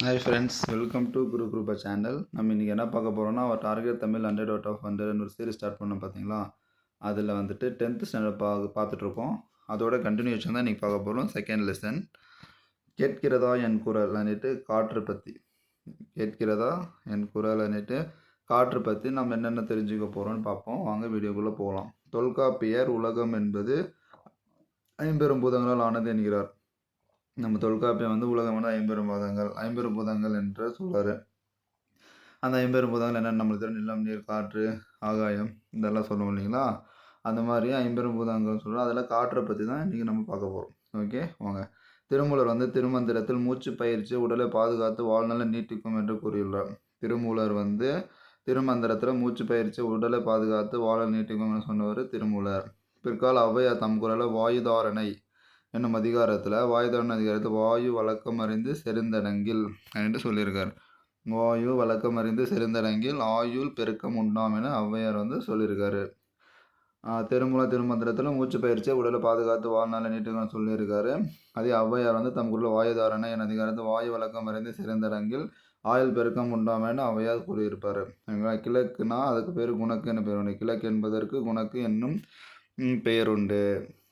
Hi friends, welcome to குரு குரூப்பா channel. நம்ம இன்றைக்கி என்ன பார்க்க போகிறோம்னா, ஒரு டார்கெட் தமிழ் 100 அவுட் ஆஃப் 100 ஒரு சீரிஸ் ஸ்டார்ட் பண்ணோம் பார்த்தீங்களா. அதில் வந்துட்டு 10th ஸ்டாண்டர்ட் பார்த்துட்ருக்கோம். அதோட கண்டினியூஷன் தான் இன்றைக்கி பார்க்க போகிறோம். செகண்ட் லெசன் கேட்கிறதா என் குரல் அன்னிட்டு காற்று பற்றி. கேட்கிறதா என் குரல் அன்னிட்டு காற்று பற்றி நம்ம என்னென்ன தெரிஞ்சுக்க போகிறோம்னு பார்ப்போம். வாங்க வீடியோக்குள்ளே போகலாம். தொல்காப்பியர் உலகம் என்பது ஐம்பெரும் பூதங்களால் ஆனது என்கிறார். நம்ம தொல்காப்பியம் வந்து உலகம் வந்து ஐம்பெரும் பூதங்கள் என்று சொல்கிறாரு. அந்த ஐம்பெரும் பூதங்கள் என்னென்ன நம்மளுக்கு தெரியும். நிலம், நீர், காற்று, ஆகாயம் இதெல்லாம் சொல்லுவோம் இல்லைங்களா. அந்த மாதிரி ஐம்பெரும் பூதங்கள் சொல்கிறோம். அதில் காற்றை பற்றி தான் இன்றைக்கி நம்ம பார்க்க போகிறோம். ஓகே வாங்க. திருமூலர் வந்து திருமந்திரத்தில் மூச்சு பயிற்சி உடலை பாதுகாத்து வாழ்நாளை நீட்டிக்கும் என்று கூறியுள்ளார். திருமூலர் வந்து திருமந்திரத்தில் மூச்சு பயிற்சி உடலை பாதுகாத்து வாழ நீட்டிக்கும் சொன்னவர் திருமூலர். பிற்கால ஔவையார் தம் குரலை வாயுதாரணை என்னும் அதிகாரத்தில் வாயு வழக்கம் அறிந்து செறிந்தடங்கில் என்று சொல்லியிருக்கார். வாயு வழக்கம் அறிந்து செறிந்தடங்கில் ஆயுள் பெருக்கம் உண்டாம் என ஔவையார் வந்து சொல்லியிருக்காரு. திருமந்திரத்தில் மூச்சு பயிற்சியை உடலை பாதுகாத்து வாழ்நாளை நீட்டுக்கணும்னு சொல்லியிருக்காரு. அதே ஔவையார் வந்து தம் குரல் வாயுதாரணை என் அதிகாரத்தில் வாயு வழக்கம் அறிந்து செறிந்தடங்கில் ஆயுள் பெருக்கம் உண்டாம் என ஔவையார் கூறியிருப்பார். கிழக்குனா அதுக்கு பேர் குணக்குன்னு பேர் உண்டு. கிழக்கு என்பதற்கு குணக்கு என்னும் பெயர் உண்டு.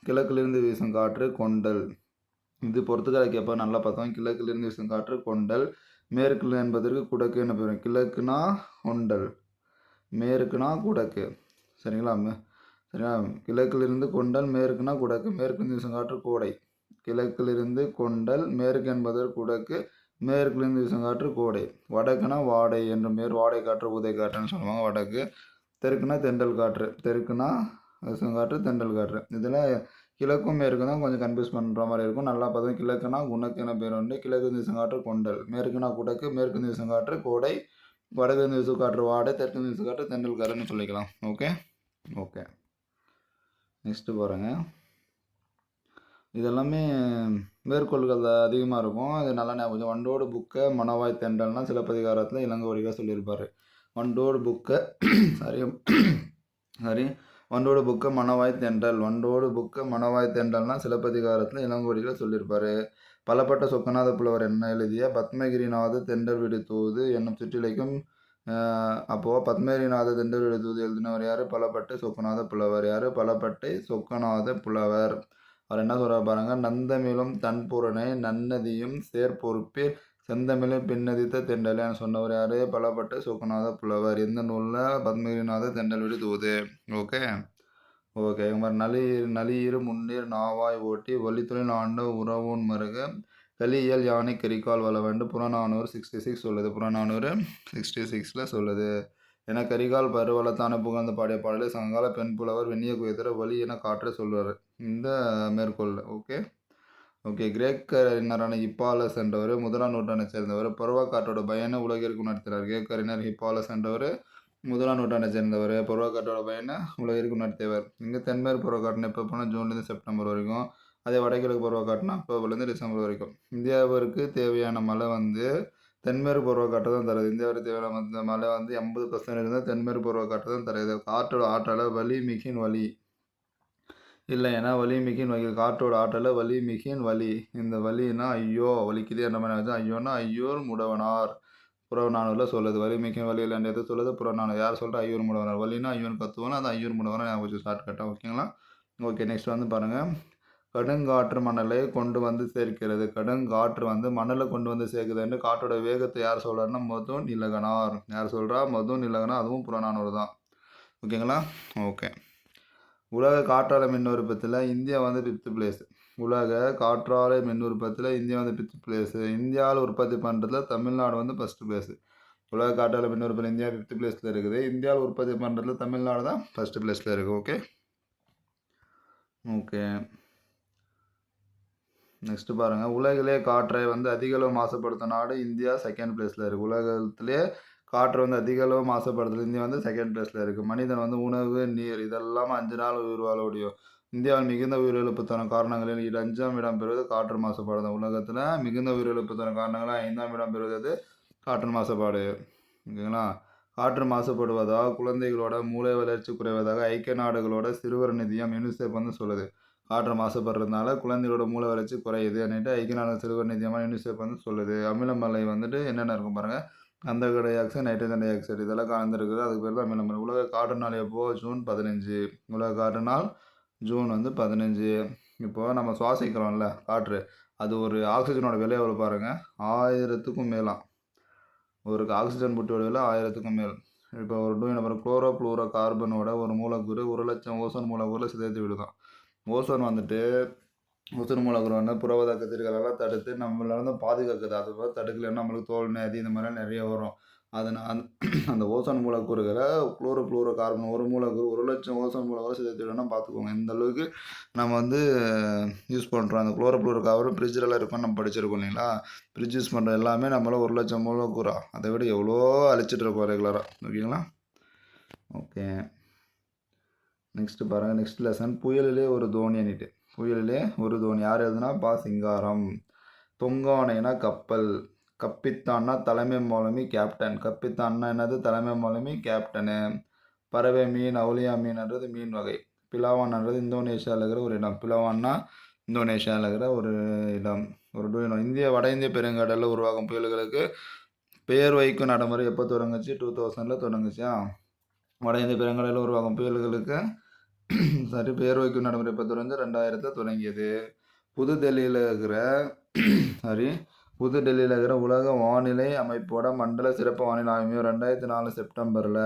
கிழக்கிலிருந்து வீசும் காற்று கொண்டல். இது பொறுத்துக்கால கேட்பா நல்லா பார்த்தோம். கிழக்கிலிருந்து வீசும் காற்று கொண்டல். மேற்குல என்பதற்கு குடக்கு என்ன பேர். கிழக்குனா கொண்டல், மேற்குனா குடக்கு. சரிங்களா. சரிங்களா. கிழக்கிலிருந்து கொண்டல், மேற்குனா குடக்கு. மேற்கிலிருந்து வீசும் காற்று கோடை. கிழக்கிலிருந்து கொண்டல், மேற்கு என்பதற்கு குடக்கு, மேற்கிலிருந்து வீசும் காற்று கோடை. வடக்குனா வாடை என்றும் பேர். வாடை காற்று ஊதை காற்றுன்னு சொல்லுவாங்க வடக்கு. தெற்குனா தென்றல் காற்று. தெற்குனா வீசும் காற்று, தென்றல் காற்று. இதில் கிழக்கும் மேற்கு தான் கொஞ்சம் கன்ஃபியூஸ் பண்ணுற மாதிரி இருக்கும். நல்லா பார்த்தோம். கிழக்குனா குணக்குன பேர் உண்டு. கிழக்கு வீசும் காற்று கொண்டல், மேற்குனா குடக்கு, மேற்கு வீசும் காற்று கோடை, வடக்கு வீசும் காற்று வாடை, தெற்கு வீசும் காற்று தென்றல் காற்றுன்னு சொல்லிக்கலாம். ஓகே ஓகே நெக்ஸ்ட்டு பாருங்க. இதெல்லாமே மேற்கோள்கள் அதிகமாக இருக்கும். அது நல்லா ஞாபகம். வண்டோடு புக்கை மணவாய் தென்றல்னா சிலப்பதிகாரத்தில் இளங்கோவடிகள் சொல்லியிருப்பார். வண்டோடு புக்கை சாரி வண்டோடு புக்க மணவாய் தென்றல். வண்டோடு புக்க மணவாய் தென்றல்னா சிலப்பதிகாரத்தில் இளங்கோவடிகள் சொல்லியிருப்பார். பலப்பட்ட சொக்கநாத புலவர் என்ன எழுதிய பத்மகிரிநாத தென்றல் விடுத்தூது என்னும் சிற்றிலைக்கும் அப்போது பத்மகிரிநாத தென்றல் விடுத்தூது எழுதினவர் யார்? பலப்பட்டை சொக்கநாத புலவர். யார்? பலப்பட்டை சொக்கநாத புலவர். அவர் என்ன சொல்கிறார் பாருங்க. நந்தமிழும் தன்புறனை நன்னதியும் சேர்பொறுப்பில் செந்தமிழை பின்னதித்த தென்றலேன்னு சொன்னவர் யார்? பலப்பட்ட சொக்கநாத புலவர். எந்த நூலில்? பத்மகிரிநாத தென்றல் விடு தூது. ஓகே ஓகே நலியிரு முன்னீர் நாவாய் ஓட்டி வழித்துறை ஆண்ட உறவோன் மருக கலியல் யானை கரிகால் வளவண்டு புறநானூறு 66 சொல்லுது. புறநானூறு 66 சொல்லுது. என கரிகால் பருவலத்தான புகழ்ந்து பாடிய பாடலை சங்ககால பெண் புலவர் வெண்ணிய குயத்திர வழி என காற்ற சொல்வார் இந்த மேற்கொள்ள. ஓகே கிரேக்க அறிஞரான ஹிப்பாலஸ் என்றவர் 1ஆம் நூற்றாண்டை சேர்ந்தவர். பருவக்காற்றோட பயனை உலகிற்கு உணர்த்தினார். கிரேக்க அறிஞர் ஹிப்பாலஸ் என்றவர் 1ஆம் நூற்றாண்டை சேர்ந்தவர். பருவக்காற்றோட பயனை உலகிற்கு உணர்த்தியவர். இங்கே தென்மேற்கு பருவக்காற்றுன்னு எப்போ போனால் ஜூன்லேருந்து செப்டம்பர் வரைக்கும். அதே வடகிழக்கு பருவக்காற்றுனா அக்டோபர்லேருந்து டிசம்பர் வரைக்கும். இந்தியாவிற்கு தேவையான மழை வந்து தென்மேற்கு பருவக்காற்று தான் தருது. இந்தியாவிற்கு தேவையான மழை வந்து 80% தென்மேற்கு பருவக்காற்று தான் தருது. காற்றோட ஆற்றலை வலி மிகின் வலி இல்லை ஏன்னா வலிமிகின் வகை. காற்றோட ஆற்றலை வலிமிகின் வலி. இந்த வலினா ஐயோ வலிக்குது என்ற மாதிரி ஐயோன்னா ஐயோர் முடவனார் புறநானூரில் சொல்லுது. வலிமிகின் வலி இல்லைன்றது சொல்லுது புறநானூர். யார் சொல்கிற? ஐயூர் முடவனார். வலினா ஐயோன்னு கற்றுவோம். அது ஐயூர் முடவனார் ஞாபகம் ஷார்ட் கட்டாக. ஓகேங்களா. ஓகே நெக்ஸ்ட் வந்து பாருங்கள். கடுங்காற்று மணலை கொண்டு வந்து சேர்க்கிறது. கடுங்காற்று வந்து மணலை கொண்டு வந்து சேர்க்குதுன்னு காற்றோட வேகத்தை யார் சொல்கிறாருன்னா மது நிலகனார். யார் சொல்கிறா? மது நிலகனார். அதுவும் புறநானூறு தான். ஓகேங்களா. ஓகே. உலக காற்றாலை மின் உற்பத்தியில் இந்தியா வந்து 5th பிளேஸ். உலக காற்றாலை மின் உற்பத்தியில் இந்தியா வந்து 5th பிளேஸ். இந்தியாவில் உற்பத்தி பண்ணுறதுல தமிழ்நாடு வந்து 1st பிளேஸ். உலக காற்றாலை மின் உற்பத்தியில் இந்தியா 5th பிளேஸில் இருக்குது. இந்தியாவில் உற்பத்தி பண்ணுறதுல தமிழ்நாடு தான் 1st பிளேஸில் இருக்குது. ஓகே நெக்ஸ்ட்டு பாருங்கள். உலகிலே காற்றை வந்து அதிகளவு மாசுபடுத்தும் நாடு இந்தியா 2nd பிளேஸில் இருக்குது. உலகத்திலே காற்று வந்து அதிக அளவு மாசுபடுத்துறது இந்தியா வந்து 2nd பிளேஸில் இருக்குது. மனிதன் வந்து உணவு நீர் இதெல்லாம் 5 நாள் உயிர் வாழ முடியும். இந்தியாவில் மிகுந்த உயிரிழப்பு தரும் காரணங்களில் 5ஆம் இடம் பெறுவது காற்று மாசுபாடு. உலகத்தில் மிகுந்த உயிரிழப்பு தரும் காரணங்களாக 5ஆம் இடம் பெறுவது காற்று மாசுபாடு. ஓகேங்களா. காற்று மாசுபடுவதால் குழந்தைகளோட மூளை வளர்ச்சி குறைவதாக ஐக்கிய நாடுகளோட சிறுவர் நிதியம் யுனிசெஃப் வந்து சொல்லுது. காற்று மாசுபடுறதுனால குழந்தைகளோட மூளை வளர்ச்சி குறையுது அப்படின்ட்டு ஐக்கிய நாடு சிறுவர் நிதியமான யூனிசெஃப் வந்து சொல்லுது. அமிலமலை வந்துட்டு என்னென்ன இருக்கும் பாருங்கள், கந்தக di oxide, nitrogen di oxide இதெல்லாம் கலந்துருக்குது. அதுக்கு பேர் தான் அமிலமலை. உலக காற்று நாள் எப்போது? ஜூன் 15. உலக காற்று நாள் ஜூன் வந்து 15. இப்போது நம்ம சுவாசிக்கிறோம்ல காற்று, அது ஒரு ஆக்சிஜனோட விலை எவ்வளோ பாருங்கள், 1000க்கும் மேலாம். ஒரு ஆக்சிஜன் புட்டியோட விலை 1000க்கும் மேல். இப்போ ஒரு நம்பர் குளோரோ ஃப்ளூரோ கார்பனோட ஒரு மூலக்கூறு 1,00,000 ஓசோன் மூலக்கூறில் சிதைத்து விடுதான். ஓசோன் வந்துட்டு ஓசோன் மூலக்கூறு வந்து புறவத கதிர்களெல்லாம் தடுத்து நம்மள வந்து பாதுகாக்குது. அது போல் தடுக்கலைன்னா நம்மளுக்கு தோல் நோய் இந்த மாதிரி நிறைய வரும். அதனால் அந்த ஓசோன் மூலக்கூறுகளை குளோரோ ஃப்ளூரோ கார்பன் ஒரு மூலக்கூறு 1,00,000 ஓசோன் மூலக்கூறு சிதைத்து விடணும்னா பார்த்துக்கோங்க. இந்த அளவுக்கு நம்ம வந்து யூஸ் பண்ணுறோம். அந்த குளோரோ ஃப்ளூரோ கார்பன் ஃப்ரிட்ஜிலலாம் இருக்கும்னு நம்ம படிச்சிருக்கோம் இல்லைங்களா. ஃப்ரிட்ஜ் யூஸ் பண்ணுற எல்லாமே நம்மளால் 1,00,000 மூலக்கூறா, அதை விட எவ்வளோ அழிச்சிட்டு இருக்கோம் ரெகுலராக. ஓகேங்களா. ஓகே, நெக்ஸ்ட்டு பாருங்கள். நெக்ஸ்ட் லெசன் புயலிலே ஒரு தோனி அணிட்டு. புயலிலே ஒரு தோனி யார் எழுதுனா? பா. சிங்காரம். தொங்கானைனா கப்பல். கப்பித்தான்னா தலைமை மாலுமி கேப்டன். கப்பித்தான்னா என்னது? தலைமை மாலுமி கேப்டனு. பறவை மீன் அவுலியா மீன்ன்றது மீன் வகை. பிலாவான்ன்றது இந்தோனேஷியாவில் இருக்கிற ஒரு இடம். பிலாவான்னா இந்தோனேஷியாவில் இருக்கிற ஒரு இடம். இந்திய வட இந்திய பெருங்கடலில் உருவாகும் புயல்களுக்கு பெயர் வைக்கும் நடைமுறை எப்போ தொடங்குச்சு? 2000 தொடங்குச்சா? வட இந்திய பெருங்கடலில் உருவாகும் புயல்களுக்கு பெயர் வைக்கும் நடைமுறை எப்போ தொடங்குச்சு? 2000 தொடங்கியது. புதுடெல்லியில் இருக்கிற உலக வானிலை அமைப்போட மண்டல சிறப்பு வானிலை ஆய்வு 2004 செப்டம்பரில்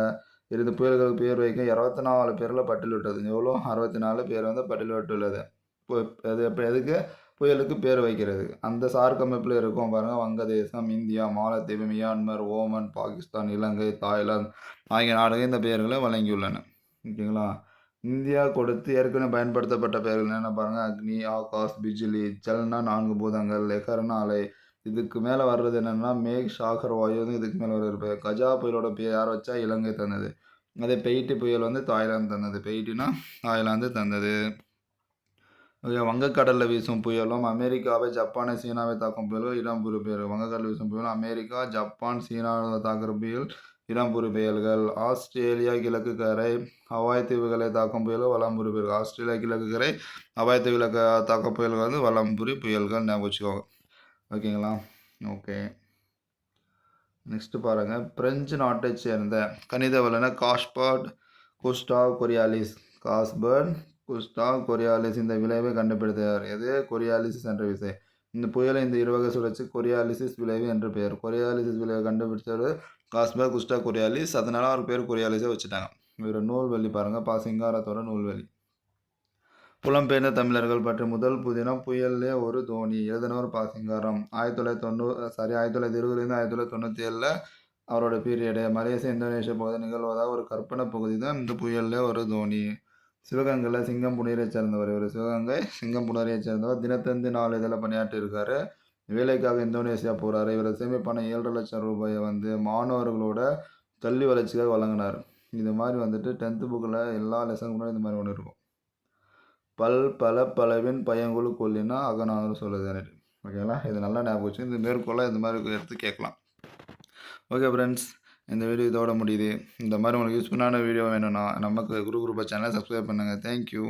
இருந்து புயல்களுக்கு பேர் வைக்க 24 பேரில் பட்டியலிட்டது. எவ்வளோ? 64 பேர் வந்து பட்டியலிட்டுள்ளது. எதுக்கு? புயலுக்கு பேர் வைக்கிறது. அந்த சார்க் அமைப்பில் இருக்கும் பாருங்கள், வங்கதேசம், இந்தியா, மாலத்தீவு, மியான்மர், ஓமன், பாகிஸ்தான், இலங்கை, தாய்லாந்து ஆகிய நாடுகள் இந்த பெயர்களை வழங்கியுள்ளன. ஓகேங்களா. இந்தியா கொடுத்து ஏற்கனவே பயன்படுத்தப்பட்ட பெயர்கள் என்னென்ன பாருங்கள், அக்னி, ஆகாஷ், பிஜிலி, ஜல்னா 4 பூதங்கள், லெஹர்னா அலை. இதுக்கு மேலே வர்றது என்னென்னா மேக், ஷாகர், வாயு வந்து இதுக்கு மேலே வர்றது. கஜா புயலோட பேர் யார் வச்சா? இலங்கை தந்தது. அதே பெய்ட்டி புயல் வந்து தாய்லாந்து தந்தது. பெய்ட்டினா தாய்லாந்து தந்தது. வங்கக்கடலில் வீசும் புயலும் அமெரிக்காவை, ஜப்பானை, சீனாவை தாக்கும் புயல்கள் இடம்பெறு புயல். வங்கக்கடலில் வீசும் புயல் அமெரிக்கா, ஜப்பான், சீனாவை தாக்குற புயல் இடம்பெறு புயல்கள். ஆஸ்திரேலியா கிழக்கு கரை ஹவாய் தீவுகளை தாக்கும் புயல்கள் வலம்புரி புயல்கள். ஆஸ்திரேலியா கிழக்கு கரை ஹவாய் தீவுகளை தாக்கும் புயல்கள் வந்து வலம்புரி புயல்கள். ஞாபகம் வச்சுக்கோங்க. ஓகேங்களா. ஓகே, நெக்ஸ்ட் பாருங்கள். பிரெஞ்சு நாட்டை சேர்ந்த கணித வல்லுநர் காஸ்பர்ட் குஸ்டாவ் கொரியாலிஸ். இந்த விளைவை கண்டுபிடித்தார். எது? கொரியாலிசிஸ் என்ற விசை. இந்த புயலை இந்த இருவகை சுழற்சி கொரியாலிசிஸ் விளைவு என்று பெயர். கொரியாலிசிஸ் விளைவை கண்டுபிடிச்சவர் காஸ்பர்ட் குஸ்டாவ் கொரியாலிஸ். அதனால அவர் பேர் கொரியாலிஸை வச்சுட்டாங்க. இவர் நூல்வெளி பாருங்கள், பா. சிங்காரத்தோட நூல்வெளி. புலம்பெயர்ந்த தமிழர்கள் பற்றி முதல் புதினம் புயல்லே ஒரு தோனி. எழுதினவர் பா. சிங்காரம். 1920 1997 அவரோட பீரியடு. மலேசியா இந்தோனேஷியா பகுதி நிகழ்வதாக ஒரு கற்பனை பகுதி தான் இந்த புயல்லே ஒரு தோனி. சிவகங்கையில் சிங்கம்புணரியை சேர்ந்தவர். இவர் சிவகங்கை சிங்கம்புணரியை சேர்ந்தவர். தினத்தந்தி நாளிதழில் பணியாற்றி இருக்காரு. வேலைக்காக இந்தோனேஷியா போகிறாரு. இவர் சேமிப்பான 7.5 லட்சம் ரூபாயை வந்து மாணவர்களோட கல்வி வளர்ச்சிக்காக வழங்கினார். இது மாதிரி வந்துட்டு 10th புக்கில் எல்லா லெசனுக்கு முன்னாடி இந்த மாதிரி ஒன்று இருக்கும். பலவின் பயங்குழு கொல்லினா அகநானூறு சொல்லுது. ஓகேங்களா. இது நல்லா ஞாபகம் வச்சு இந்த மேற்கொள்ள இந்த மாதிரி எடுத்து கேட்கலாம். ஓகே ஃப்ரெண்ட்ஸ், இந்த வீடியோ இதோட முடியுது. இந்த மாதிரி உங்களுக்கு யூஸ்ஃபுல்லான வீடியோ வேணும்னா நமக்கு குரூப் சேனலை சப்ஸ்கிரைப் பண்ணுங்கள். தேங்க்யூ.